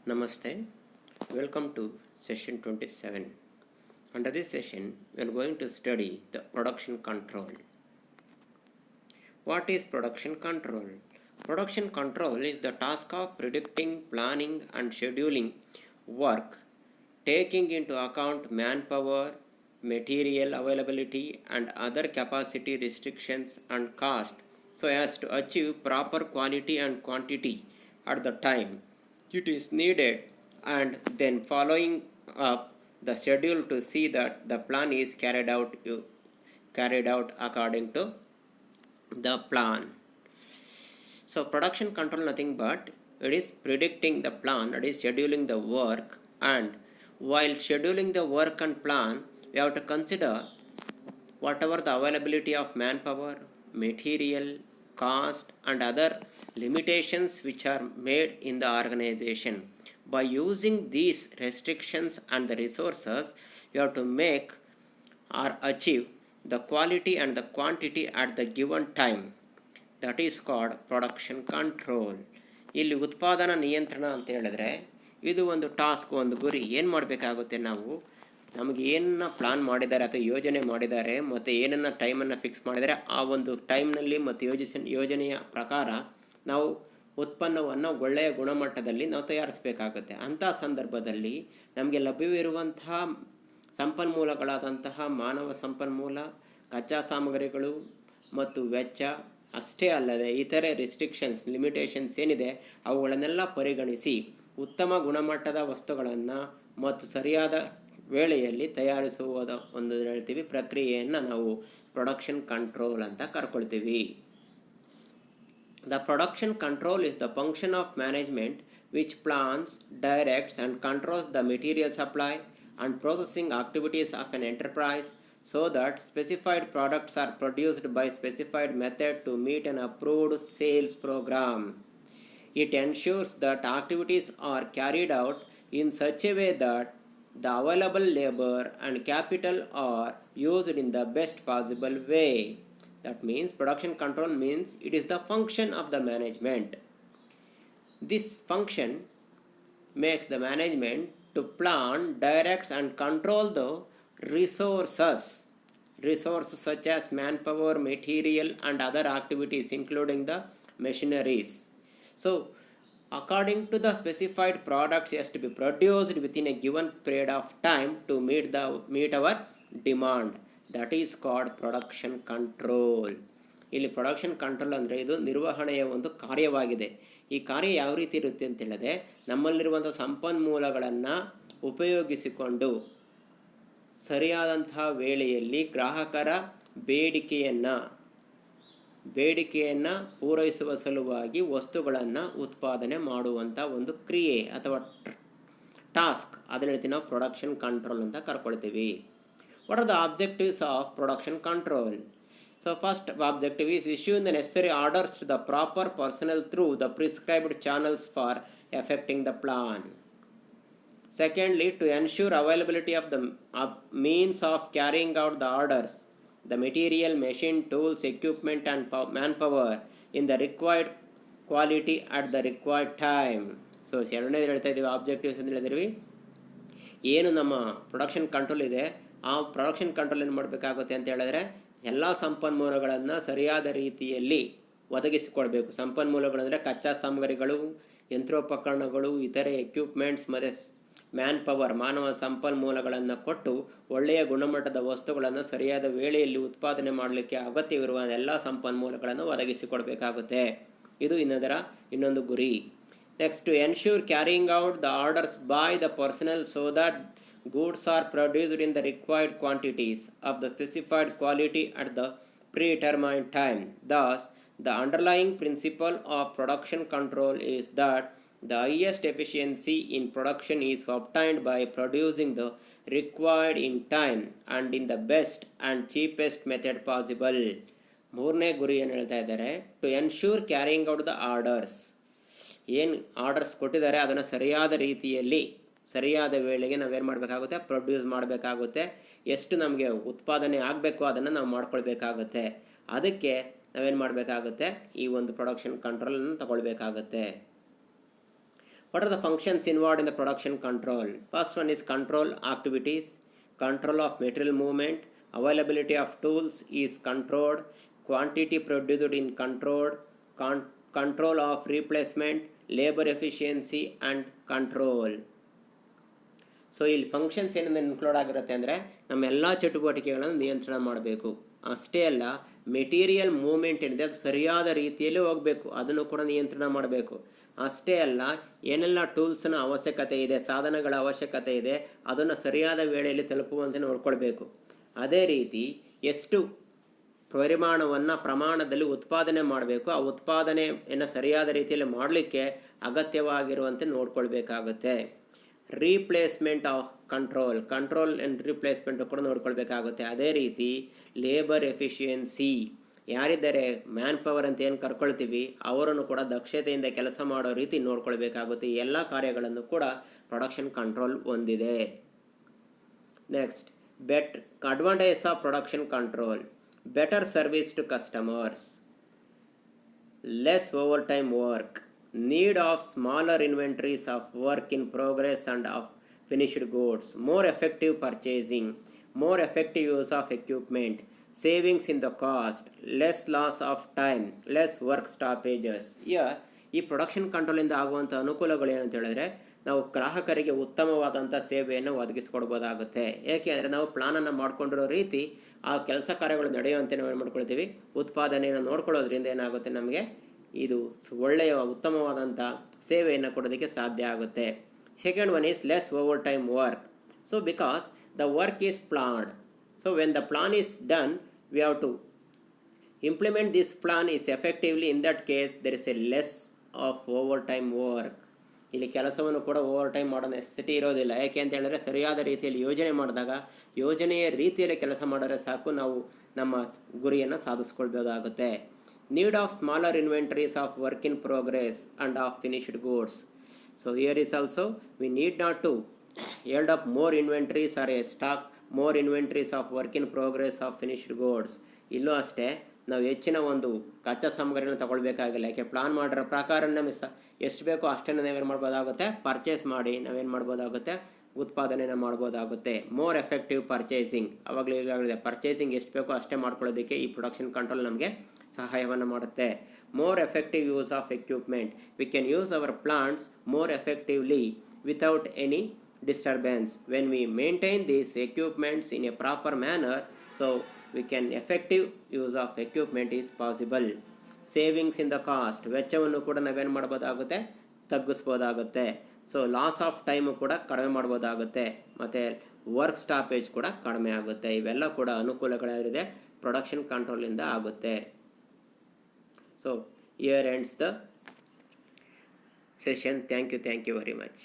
Namaste. Welcome to session 27. Under this session, we are going to study the production control. What is production control? Production control is the task of predicting, planning, and scheduling work, taking into account manpower, material availability, and other capacity restrictions and cost so as to achieve proper quality and quantity at the time it is needed, and then following up the schedule to see that the plan is carried out according to the plan. So production control nothing but it is predicting the plan, it is scheduling the work, and while scheduling the work and plan we have to consider whatever the availability of manpower, material, cost, and other limitations which are made in the organization. By using these restrictions and the resources, you have to make or achieve the quality and the quantity at the given time. That is called production control. ಇಲ್ಲಿ ಉತ್ಪಾದನಾ ನಿಯಂತ್ರಣ ಅಂತ ಹೇಳಿದ್ರೆ ಇದು ಒಂದು task, ಒಂದು ಗುರಿ. ಏನು ಮಾಡಬೇಕಾಗುತ್ತೆ, ನಾವು ನಮಗೆ ಏನನ್ನ ಪ್ಲಾನ್ ಮಾಡಿದ್ದಾರೆ ಅಥವಾ ಯೋಜನೆ ಮಾಡಿದ್ದಾರೆ ಮತ್ತು ಏನನ್ನ ಟೈಮನ್ನು ಫಿಕ್ಸ್ ಮಾಡಿದರೆ ಆ ಒಂದು ಟೈಮ್ನಲ್ಲಿ ಮತ್ತು ಯೋಜನೆಯ ಪ್ರಕಾರ ನಾವು ಉತ್ಪನ್ನವನ್ನು ಒಳ್ಳೆಯ ಗುಣಮಟ್ಟದಲ್ಲಿ ನಾವು ತಯಾರಿಸಬೇಕಾಗುತ್ತೆ. ಅಂಥ ಸಂದರ್ಭದಲ್ಲಿ ನಮಗೆ ಲಭ್ಯವಿರುವಂತಹ ಸಂಪನ್ಮೂಲಗಳಾದಂತಹ ಮಾನವ ಸಂಪನ್ಮೂಲ, ಕಚ್ಚಾ ಸಾಮಗ್ರಿಗಳು ಮತ್ತು ವೆಚ್ಚ ಅಷ್ಟೇ ಅಲ್ಲದೆ ಇತರೆ ರಿಸ್ಟ್ರಿಕ್ಷನ್ಸ್, ಲಿಮಿಟೇಷನ್ಸ್ ಏನಿದೆ ಅವುಗಳನ್ನೆಲ್ಲ ಪರಿಗಣಿಸಿ ಉತ್ತಮ ಗುಣಮಟ್ಟದ ವಸ್ತುಗಳನ್ನು ಮತ್ತು ಸರಿಯಾದ ವೇಳೆಯಲ್ಲಿ ತಯಾರಿಸುವುದ ಒಂದು ಹೇಳ್ತೀವಿ ಪ್ರಕ್ರಿಯೆಯನ್ನು ನಾವು ಪ್ರೊಡಕ್ಷನ್ ಕಂಟ್ರೋಲ್ ಅಂತ ಕರ್ಕೊಳ್ತೀವಿ. The production control is the function of management which plans, directs and controls the material supply and processing activities of an enterprise so that specified products are produced by specified method to meet an approved sales program. It ensures that activities are carried out in such a way that the available labor and capital are used in the best possible way. That means production control means it is the function of the management. This function makes the management to plan, directs and control the resources such as manpower, material and other activities including the machineries. So according to the specified products has to be produced within a given period of time to meet our demand. That is called production control. ಇಲ್ಲಿ production control ಅಂದರೆ ಇದು ನಿರ್ವಹಣೆಯ ಒಂದು ಕಾರ್ಯವಾಗಿದೆ. ಈ ಕಾರ್ಯ ಯಾವ ರೀತಿ ಇರುತ್ತೆ ಅಂತ ಹೇಳಿದ್ರೆ, ನಮ್ಮಲ್ಲಿರುವಂಥ ಸಂಪನ್ಮೂಲಗಳನ್ನು ಉಪಯೋಗಿಸಿಕೊಂಡು ಸರಿಯಾದಂತಹ ವೇಳೆಯಲ್ಲಿ ಗ್ರಾಹಕರ ಬೇಡಿಕೆಯನ್ನು ಪೂರೈಸುವ ಸಲುವಾಗಿ ವಸ್ತುಗಳನ್ನು ಉತ್ಪಾದನೆ ಮಾಡುವಂಥ ಒಂದು ಕ್ರಿಯೆ ಅಥವಾ ಟಾಸ್ಕ್, ಅದನ್ನ ಹೇಳ್ತೀವಿ ನಾವು ಪ್ರೊಡಕ್ಷನ್ ಕಂಟ್ರೋಲ್ ಅಂತ ಕರ್ಕೊಳ್ತೀವಿ. What are the objectives of production control? So first objective is issuing the necessary orders to the proper personnel through the prescribed channels for effecting the plan. Secondly, to ensure availability of the means of carrying out the orders, the material, machine, tools, equipment and manpower in the required quality at the required time. So ಎರಡನೇದು ಹೇಳ್ತಾ ಇದ್ದೀವಿ objectives ಅಂತ ಹೇಳಿದ್ವಿ. ಏನು ನಮ್ಮ production control ಇದೆ, ಆ production control ಏನು ಮಾಡಬೇಕಾಗುತ್ತೆ ಅಂತ ಹೇಳಿದ್ರೆ ಎಲ್ಲ ಸಂಪನ್ಮೂಲಗಳನ್ನು ಸರಿಯಾದ ರೀತಿಯಲ್ಲಿ ಒದಗಿಸಿಕೊಡ್ಬೇಕು. ಸಂಪನ್ಮೂಲಗಳಂದರೆ ಕಚ್ಚಾ ಸಾಮಗ್ರಿಗಳು, ಯಂತ್ರೋಪಕರಣಗಳು, ಇತರೆ ಎಕ್ವಿಪ್ಮೆಂಟ್ಸ್ ಮತ್ತು ಮ್ಯಾನ್ ಪವರ್, ಮಾನವ ಸಂಪನ್ಮೂಲಗಳನ್ನು ಕೊಟ್ಟು ಒಳ್ಳೆಯ ಗುಣಮಟ್ಟದ ವಸ್ತುಗಳನ್ನು ಸರಿಯಾದ ವೇಳೆಯಲ್ಲಿ ಉತ್ಪಾದನೆ ಮಾಡಲಿಕ್ಕೆ ಅಗತ್ಯವಿರುವ ಎಲ್ಲ ಸಂಪನ್ಮೂಲಗಳನ್ನು ಒದಗಿಸಿಕೊಡಬೇಕಾಗುತ್ತೆ. ಇದು ಇನ್ನೊಂದು ಗುರಿ. Next, to ensure carrying out the orders by the personal so that goods are produced in the required quantities of the specified quality at the predetermined time. Thus, the underlying principle of production control is that the highest efficiency in production is obtained by producing the required in time and in the best and cheapest method possible. ಮೂರನೇ ಗುರಿ ಏನು ಹೇಳ್ತಾ ಇದ್ದಾರೆ, to ensure carrying out the orders. ಏನು orders ಕೊಟ್ಟಿದ್ದಾರೆ ಅದನ್ನು ಸರಿಯಾದ ರೀತಿಯಲ್ಲಿ ಸರಿಯಾದ ವೇಳೆಗೆ ನಾವೇನು ಮಾಡಬೇಕಾಗುತ್ತೆ, ಪ್ರೊಡ್ಯೂಸ್ ಮಾಡಬೇಕಾಗುತ್ತೆ. ಎಷ್ಟು ನಮಗೆ ಉತ್ಪಾದನೆ ಆಗಬೇಕು ಅದನ್ನು ನಾವು ಮಾಡ್ಕೊಳ್ಬೇಕಾಗುತ್ತೆ. ಅದಕ್ಕೆ ನಾವೇನು ಮಾಡಬೇಕಾಗುತ್ತೆ, ಈ ಒಂದು production ಕಂಟ್ರೋಲನ್ನು ತಗೊಳ್ಬೇಕಾಗುತ್ತೆ. What are the functions involved in the production control? First one is control activities, control of material movement, availability of tools is controlled, quantity produced in controlled, control of replacement, labor efficiency and control. So ಇಲ್ಲಿ functions ಏನೇನು include ಆಗಿರುತ್ತೆ ಅಂದರೆ ನಮ್ಮೆಲ್ಲ ಚಟುವಟಿಕೆಗಳನ್ನು ನಿಯಂತ್ರಣ ಮಾಡಬೇಕು. ಅಷ್ಟೇ ಅಲ್ಲ, ಮೆಟೀರಿಯಲ್ ಮೂವ್ಮೆಂಟ್ ಏನಿದೆ ಅದು ಸರಿಯಾದ ರೀತಿಯಲ್ಲಿ ಹೋಗಬೇಕು, ಅದನ್ನು ಕೂಡ ನಿಯಂತ್ರಣ ಮಾಡಬೇಕು. ಅಷ್ಟೇ ಅಲ್ಲ, ಏನೆಲ್ಲ ಟೂಲ್ಸ್ನ ಅವಶ್ಯಕತೆ ಇದೆ, ಸಾಧನಗಳ ಅವಶ್ಯಕತೆ ಇದೆ, ಅದನ್ನು ಸರಿಯಾದ ವೇಳೆಯಲ್ಲಿ ತಲುಪುವಂತೆ ನೋಡ್ಕೊಳ್ಬೇಕು. ಅದೇ ರೀತಿ ಎಷ್ಟು ಪ್ರಮಾಣದಲ್ಲಿ ಉತ್ಪಾದನೆ ಮಾಡಬೇಕು, ಆ ಉತ್ಪಾದನೆಯನ್ನು ಸರಿಯಾದ ರೀತಿಯಲ್ಲಿ ಮಾಡಲಿಕ್ಕೆ ಅಗತ್ಯವಾಗಿರುವಂತೆ ನೋಡ್ಕೊಳ್ಬೇಕಾಗುತ್ತೆ. Replacement of control and replacement ಕೂಡ ನೋಡ್ಕೊಳ್ಬೇಕಾಗುತ್ತೆ. ಅದೇ ರೀತಿ ಲೇಬರ್ ಎಫಿಷಿಯನ್ಸಿ, ಯಾರಿದ್ದಾರೆ ಮ್ಯಾನ್ ಪವರ್ ಅಂತ ಏನು ಕರ್ಕೊಳ್ತೀವಿ ಅವರನ್ನು ಕೂಡ ದಕ್ಷತೆಯಿಂದ ಕೆಲಸ ಮಾಡೋ ರೀತಿ ನೋಡ್ಕೊಳ್ಬೇಕಾಗುತ್ತೆ. ಈ ಎಲ್ಲ ಕಾರ್ಯಗಳನ್ನು ಕೂಡ ಪ್ರೊಡಕ್ಷನ್ ಕಂಟ್ರೋಲ್ ಹೊಂದಿದೆ. Next, advantages of production control: better service to customers, less overtime work, need of smaller inventories of work in progress and of finished goods, more effective purchasing, more effective use of equipment, savings in the cost, less loss of time, less work stoppages. ಈ production ಕಂಟ್ರೋಲಿಂದ ಆಗುವಂಥ ಅನುಕೂಲಗಳು ಏನಂತ ಹೇಳಿದ್ರೆ, ನಾವು ಗ್ರಾಹಕರಿಗೆ ಉತ್ತಮವಾದಂಥ ಸೇವೆಯನ್ನು ಒದಗಿಸ್ಕೊಡ್ಬೋದಾಗುತ್ತೆ. ಏಕೆ ಅಂದರೆ ನಾವು ಪ್ಲಾನನ್ನು ಮಾಡ್ಕೊಂಡಿರೋ ರೀತಿ ಆ ಕೆಲಸ ಕಾರ್ಯಗಳು ನಡೆಯುವಂತೆ ನಾವು ಏನು ಮಾಡ್ಕೊಳ್ತೀವಿ, ಉತ್ಪಾದನೆಯನ್ನು ನೋಡ್ಕೊಳ್ಳೋದ್ರಿಂದ ಏನಾಗುತ್ತೆ, ನಮಗೆ ಇದು ಒಳ್ಳೆಯ ಉತ್ತಮವಾದಂಥ ಸೇವೆಯನ್ನು ಕೊಡೋದಕ್ಕೆ ಸಾಧ್ಯ ಆಗುತ್ತೆ. Second one is less overtime work. So because the work is planned, so when the plan is done we have to implement this plan is effectively. In that case there is a less of overtime work. ಇಲ್ಲಿ ಕೆಲಸವನ್ನು ಕೂಡ over time ಮಾಡೋ necessity ಇರೋದಿಲ್ಲ. ಯಾಕೆ ಅಂತ ಹೇಳಿದ್ರೆ ಸರಿಯಾದ ರೀತಿಯಲ್ಲಿ ಯೋಜನೆ ಮಾಡಿದಾಗ, ಯೋಜನೆಯ ರೀತಿಯಲ್ಲಿ ಕೆಲಸ ಮಾಡಿದ್ರೆ ಸಾಕು, ನಾವು ನಮ್ಮ ಗುರಿಯನ್ನು ಸಾಧಿಸ್ಕೊಳ್ಬೋದಾಗುತ್ತೆ. Need of smaller inventories of work in progress and of finished goods. So here is also we need not to hold up more inventories or a stock more inventories of work in progress of finished goods. ಇಲ್ಲೂ ಅಷ್ಟೇ ನಾವು ಹೆಚ್ಚಿನ ಒಂದು ಕಚ್ಚಾ ಸಾಮಗ್ರಿಯನ್ನು ತಗೊಳ್ಬೇಕಾಗಿಲ್ಲ. ಯಾಕೆ plan ಮಾಡಿರೋ ಪ್ರಕಾರ ನಮಗೆ ಎಷ್ಟು ಬೇಕೋ ಅಷ್ಟನ್ನು ನಾವೇನು ಮಾಡ್ಬೋದಾಗುತ್ತೆ, ಪರ್ಚೇಸ್ ಮಾಡಿ ನಾವೇನು ಮಾಡ್ಬೋದಾಗುತ್ತೆ, ಉತ್ಪಾದನೆಯನ್ನು ಮಾಡ್ಬೋದಾಗುತ್ತೆ. ಮೋರ್ ಎಫೆಕ್ಟಿವ್ ಪರ್ಚೇಸಿಂಗ್, ಅವಾಗಲೇ ಈಗಾಗಲೇ ಪರ್ಚೇಸಿಂಗ್ ಎಷ್ಟು ಬೇಕೋ ಅಷ್ಟೇ ಮಾಡ್ಕೊಳ್ಳೋದಕ್ಕೆ ಈ ಪ್ರೊಡಕ್ಷನ್ ಕಂಟ್ರೋಲ್ ನಮಗೆ ಸಹಾಯವನ್ನು ಮಾಡುತ್ತೆ. More effective use of equipment, we can use hour plants more effectively without any disturbance. When we maintain these equipments in a proper manner, so we can effective use of equipment is possible. Savings in the cost, ವೆಚ್ಚವನ್ನು ಕೂಡ ನಾವೇನು ಮಾಡ್ಬೋದಾಗುತ್ತೆ, ತಗ್ಗಿಸ್ಬೋದಾಗುತ್ತೆ. So loss of time ಕೂಡ ಕಡಿಮೆ ಮಾಡ್ಬೋದಾಗುತ್ತೆ, ಮತ್ತು work stoppage ಕೂಡ ಕಡಿಮೆ ಆಗುತ್ತೆ. ಇವೆಲ್ಲ ಕೂಡ ಅನುಕೂಲಗಳಿದೆ ಪ್ರೊಡಕ್ಷನ್ ಕಂಟ್ರೋಲಿಂದ ಆಗುತ್ತೆ. So here ends the session. Thank you very much.